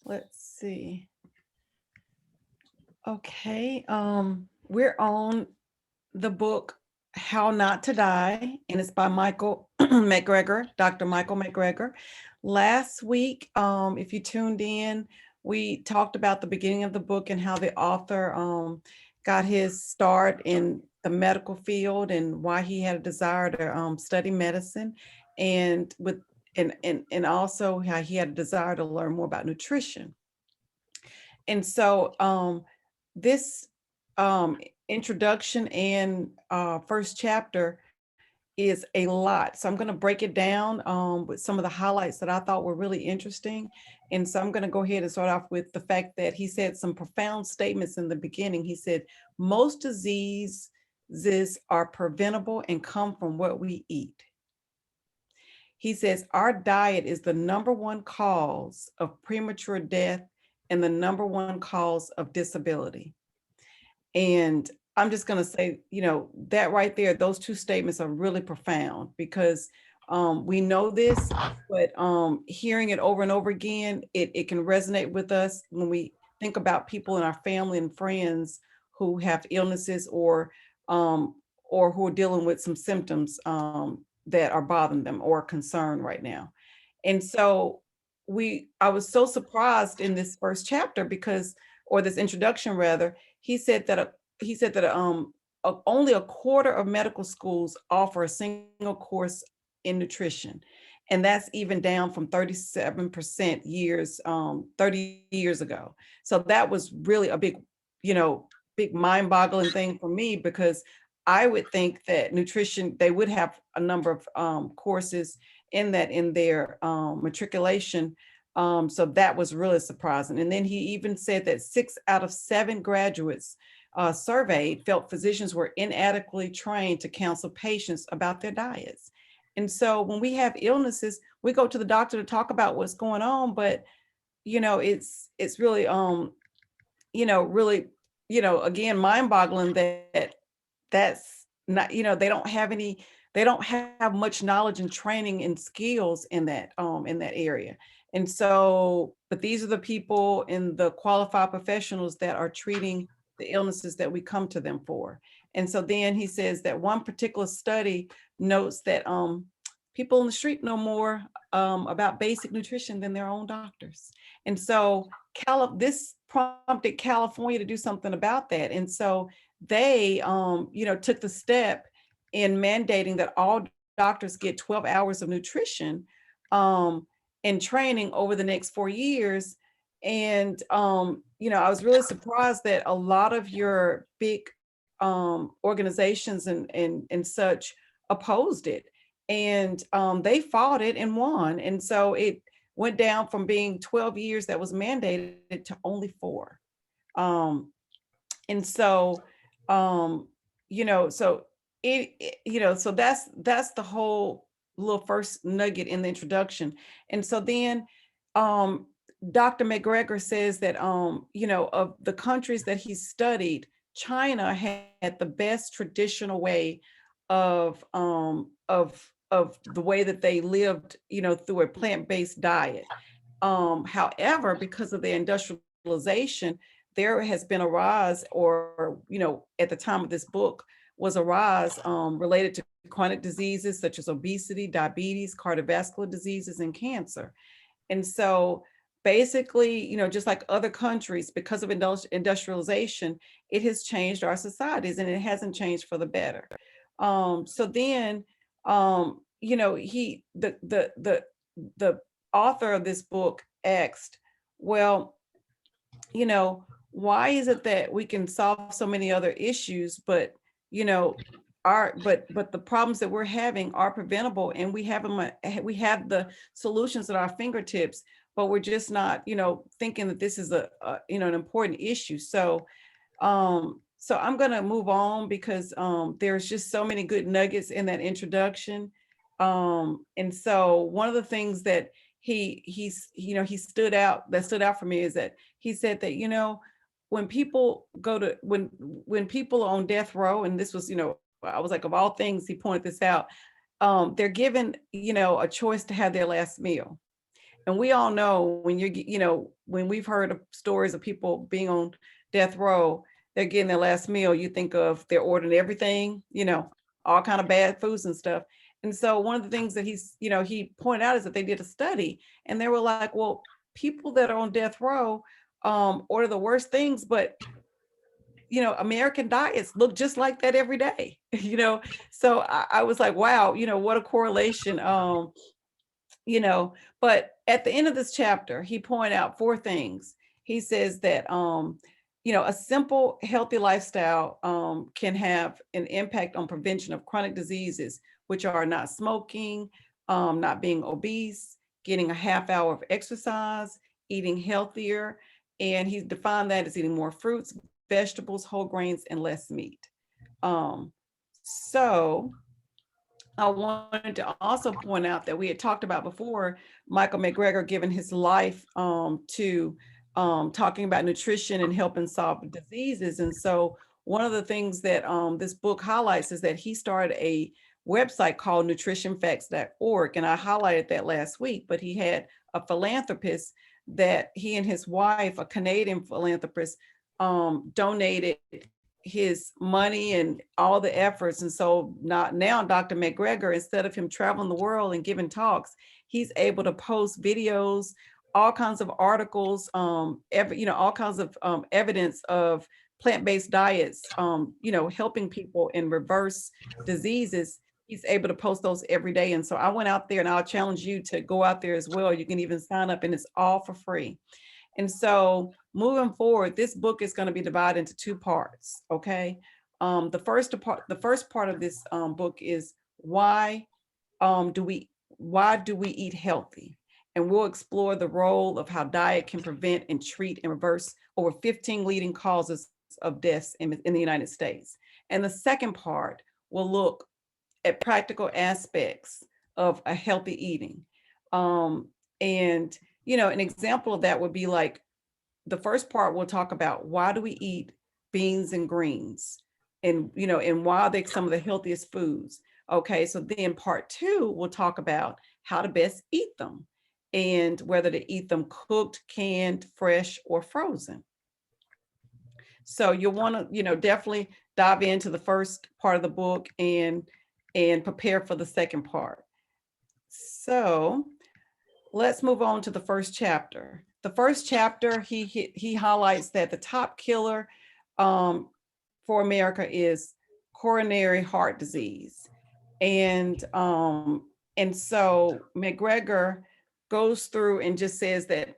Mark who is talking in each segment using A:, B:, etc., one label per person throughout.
A: Let's see. Okay, we're on the book How Not to Die, and it's by Michael McGregor, Dr. Michael McGregor. Last week, if you tuned in, we talked about the beginning of the book and how the author got his start in the medical field and why he had a desire to study medicine, and with and also how he had a desire to learn more about nutrition. And so this um, introduction and first chapter is a lot. So I'm going to break it down with some of the highlights that I thought were really interesting. And so I'm going to go ahead and start off with the fact that he said some profound statements in the beginning. He said, most diseases are preventable and come from what we eat. He says, our diet is the number one cause of premature death and the number one cause of disability. And I'm just going to say, that right there, those two statements are really profound because we know this, but hearing it over and over again, it can resonate with us when we think about people in our family and friends who have illnesses or who are dealing with some symptoms that are bothering them or concern right now. And so I was so surprised in this first chapter because, or this introduction rather, he said that only a quarter of medical schools offer a single course in nutrition, and that's even down from 37% 30 years ago. So that was really a big mind-boggling thing for me because I would think that nutrition, they would have a number of courses in their matriculation. So that was really surprising. And then he even said that 6 out of 7 graduates surveyed felt physicians were inadequately trained to counsel patients about their diets. And so when we have illnesses, we go to the doctor to talk about what's going on, but it's really really again mind-boggling that that's not, they don't have much knowledge and training and skills in that area. And so, but these are the people in the qualified professionals that are treating the illnesses that we come to them for. And so then he says that one particular study notes that people in the street know more about basic nutrition than their own doctors. And so this prompted California to do something about that. And so they took the step in mandating that all doctors get 12 hours of nutrition and training over the next 4 years. And I was really surprised that a lot of your big organizations and such opposed it, and they fought it and won. And so it went down from being 12 years that was mandated to only 4. um, and so so so that's the whole little first nugget in the introduction. And so then um Dr. McGregor says that of the countries that he studied, China had the best traditional way of the way that they lived, through a plant-based diet. However, because of the industrialization, there has been a rise, or at the time of this book was a rise related to chronic diseases such as obesity, diabetes, cardiovascular diseases, and cancer. And so basically, just like other countries, because of industrialization, it has changed our societies, and it hasn't changed for the better. So then, the author of this book asked, well, you know, why is it that we can solve so many other issues, but you know, but the problems that we're having are preventable, and we have the solutions at our fingertips, but we're just not, thinking that this is an important issue. So I'm going to move on because there's just so many good nuggets in that introduction. And so one of the things that he stood out for me is that he said that, when people when people are on death row, and this was, I was like, of all things, he pointed this out, they're given, a choice to have their last meal. And we all know when when we've heard of stories of people being on death row, they're getting their last meal, you think of they're ordering everything, all kind of bad foods and stuff. And so one of the things that he pointed out is that they did a study and they were like, well, people that are on death row order the worst things, but American diets look just like that every day. So I was like, wow, what a correlation. But at the end of this chapter, he pointed out four things. He says that a simple healthy lifestyle can have an impact on prevention of chronic diseases, which are not smoking, not being obese, getting a half hour of exercise, eating healthier. And he defined that as eating more fruits, vegetables, whole grains, and less meat. So I wanted to also point out that we had talked about before, Michael McGregor giving his life to talking about nutrition and helping solve diseases. And so one of the things that this book highlights is that he started a website called nutritionfacts.org. And I highlighted that last week, but he had a philanthropist that he and his wife, a Canadian philanthropist, donated his money and all the efforts. And so now Dr. McGregor, instead of him traveling the world and giving talks, he's able to post videos, all kinds of articles, all kinds of evidence of plant-based diets, helping people in reverse diseases. He's able to post those every day. And so I went out there, and I'll challenge you to go out there as well. You can even sign up, and it's all for free. And so moving forward, this book is going to be divided into two parts. Okay. The first part of this book is why do we eat healthy? And we'll explore the role of how diet can prevent and treat and reverse over 15 leading causes of deaths in the United States. And the second part will look at practical aspects of a healthy eating. And an example of that would be like the first part we'll talk about why do we eat beans and greens, and and why are they some of the healthiest foods. Okay, so then part two we'll talk about how to best eat them and whether to eat them cooked, canned, fresh, or frozen. So you'll want to definitely dive into the first part of the book and prepare for the second part. So let's move on to the first chapter. The first chapter, he highlights that the top killer for America is coronary heart disease. And so McGregor goes through and just says that,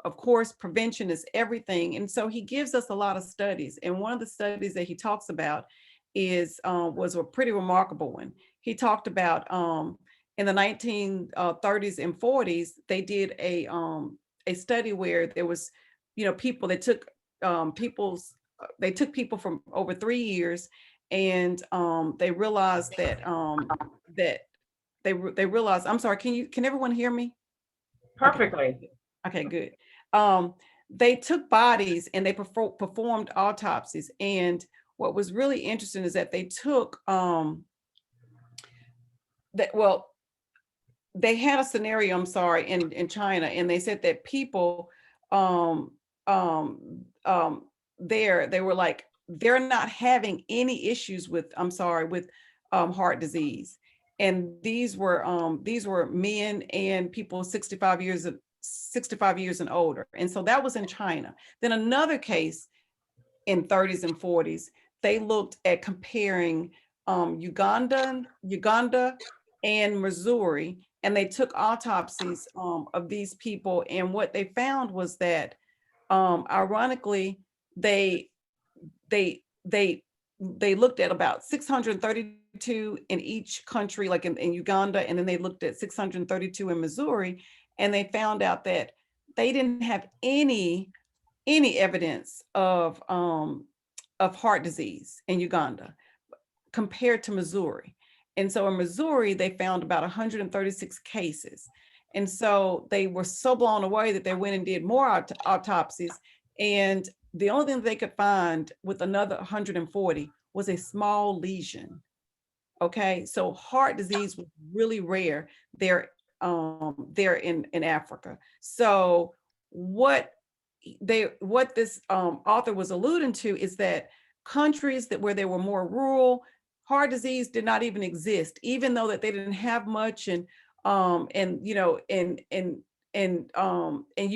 A: of course, prevention is everything. And so he gives us a lot of studies. And one of the studies that he talks about was a pretty remarkable one. He talked about in the 1930s and 40s, they did a study where there was, people that took people from over 3 years, and they realized that they realized. I'm sorry. Can everyone hear me?
B: Perfectly.
A: Okay, good. They took bodies and they performed autopsies, and what was really interesting is that they took they had a scenario, I'm sorry, in China, and they said that people there, they were like, they're not having any issues with, heart disease. And these were men and people 65 years and older. And so that was in China. Then another case in 30s and 40s, they looked at comparing Uganda and Missouri, and they took autopsies of these people. And what they found was that, ironically, they looked at about 632 in each country, like in Uganda, and then they looked at 632 in Missouri, and they found out that they didn't have any evidence of heart disease in Uganda compared to Missouri. And so in Missouri, they found about 136 cases. And so they were so blown away that they went and did more autopsies. And the only thing they could find with another 140 was a small lesion. Okay, so heart disease was really rare there there in Africa. So what this author was alluding to is that countries where they were more rural, heart disease did not even exist, even though that they didn't have much. And you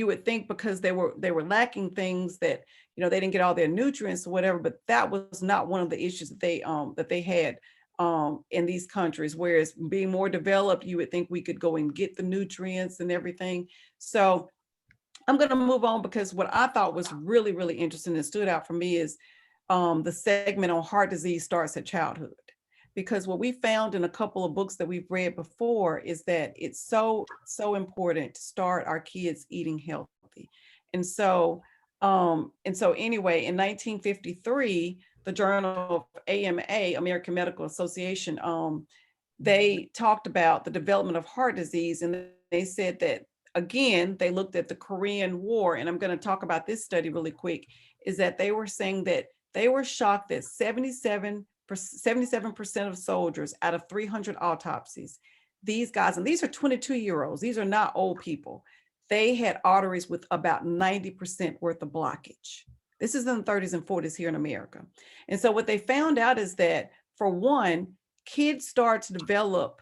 A: would think because they were lacking things that they didn't get all their nutrients or whatever, but that was not one of the issues that they had in these countries. Whereas being more developed, you would think we could go and get the nutrients and everything. So I'm going to move on, because what I thought was really, really interesting and stood out for me is the segment on heart disease starts at childhood. Because what we found in a couple of books that we've read before is that it's so important to start our kids eating healthy. And so anyway, in 1953, the Journal of AMA, American Medical Association, they talked about the development of heart disease, and they said that, again, they looked at the Korean War, and I'm going to talk about this study really quick, is that they were saying that they were shocked that 77% of soldiers out of 300 autopsies, these guys, and these are 22-year-olds, these are not old people, they had arteries with about 90% worth of blockage. This is in the 30s and 40s here in America. And so what they found out is that, for one, kids start to develop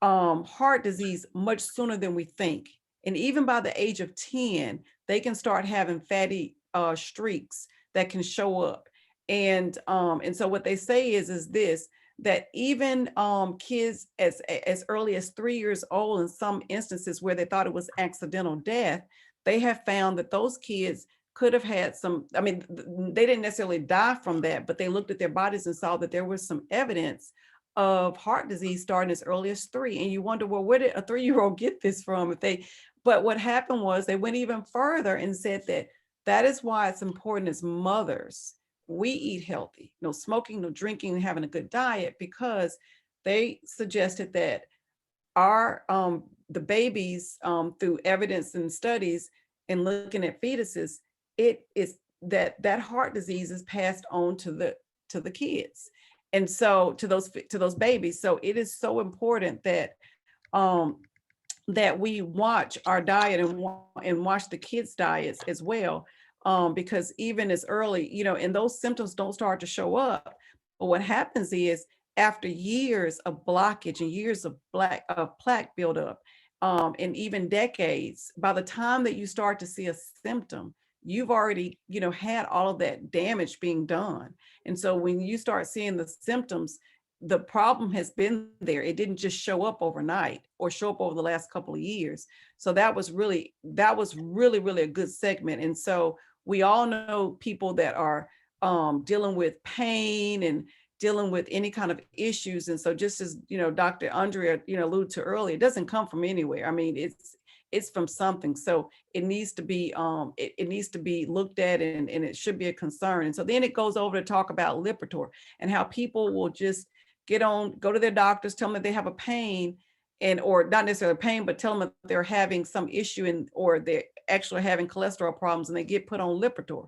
A: heart disease much sooner than we think. And even by the age of 10, they can start having fatty streaks that can show up. And so what they say is this, that even kids as early as 3 years old, in some instances where they thought it was accidental death, they have found that those kids could have had some, I mean, they didn't necessarily die from that, but they looked at their bodies and saw that there was some evidence of heart disease starting as early as 3. And you wonder, well, where did a 3-year-old get this from? But what happened was they went even further and said that is why it's important as mothers, we eat healthy, no smoking, no drinking, and having a good diet, because they suggested that our the babies, through evidence and studies and looking at fetuses, it is that heart disease is passed on to the kids, and so to those babies. So it is so important that that we watch our diet and watch the kids' diets as well, because even as early, and those symptoms don't start to show up. But what happens is, after years of blockage and years of plaque buildup, and even decades, by the time that you start to see a symptom, you've already, had all of that damage being done. And so when you start seeing the symptoms, the problem has been there. It didn't just show up overnight or show up over the last couple of years. So that was really, really a good segment. And so we all know people that are dealing with pain and dealing with any kind of issues. And so just as, Dr. Andrea, alluded to earlier, it doesn't come from anywhere. I mean, it's from something. So it needs to be, it needs to be looked at, and it should be a concern. And so then it goes over to talk about Lipitor and how people will just go to their doctors, tell them that they have a pain, or not necessarily pain, but tell them that they're having some issue or they're actually having cholesterol problems, and they get put on Lipitor.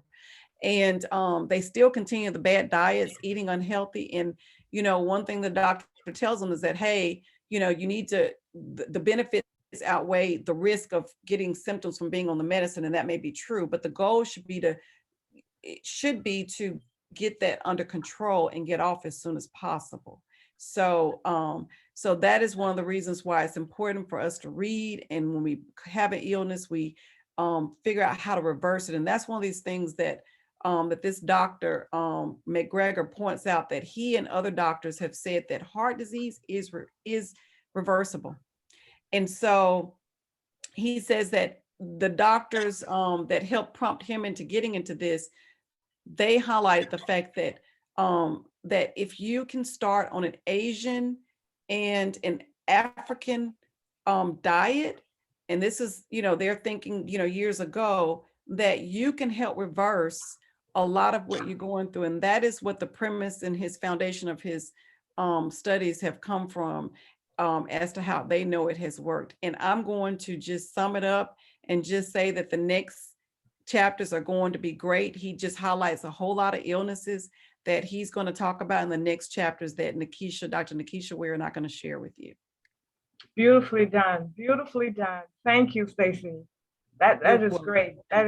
A: And they still continue the bad diets, eating unhealthy. And, one thing the doctor tells them is that, hey, you need to, the benefits outweigh the risk of getting symptoms from being on the medicine. And that may be true, but the goal should be to get that under control and get off as soon as possible. So, so that is one of the reasons why it's important for us to read. And when we have an illness, we figure out how to reverse it. And that's one of these things that this doctor, McGregor, points out, that he and other doctors have said that heart disease is reversible. And so he says that the doctors that helped prompt him into getting into this, they highlight the fact that that if you can start on an Asian and an African diet, and this is, they're thinking, years ago, that you can help reverse a lot of what you're going through. And that is what the premise and his foundation of his studies have come from, as to how they know it has worked. And I'm going to just sum it up and just say that the next chapters are going to be great. He just highlights a whole lot of illnesses that he's going to talk about in the next chapters that Dr. Nikisha, we're not going to share with you.
B: Beautifully done. Beautifully done. Thank you, Stacey. That
A: You're
B: is
A: welcome.
B: great. That is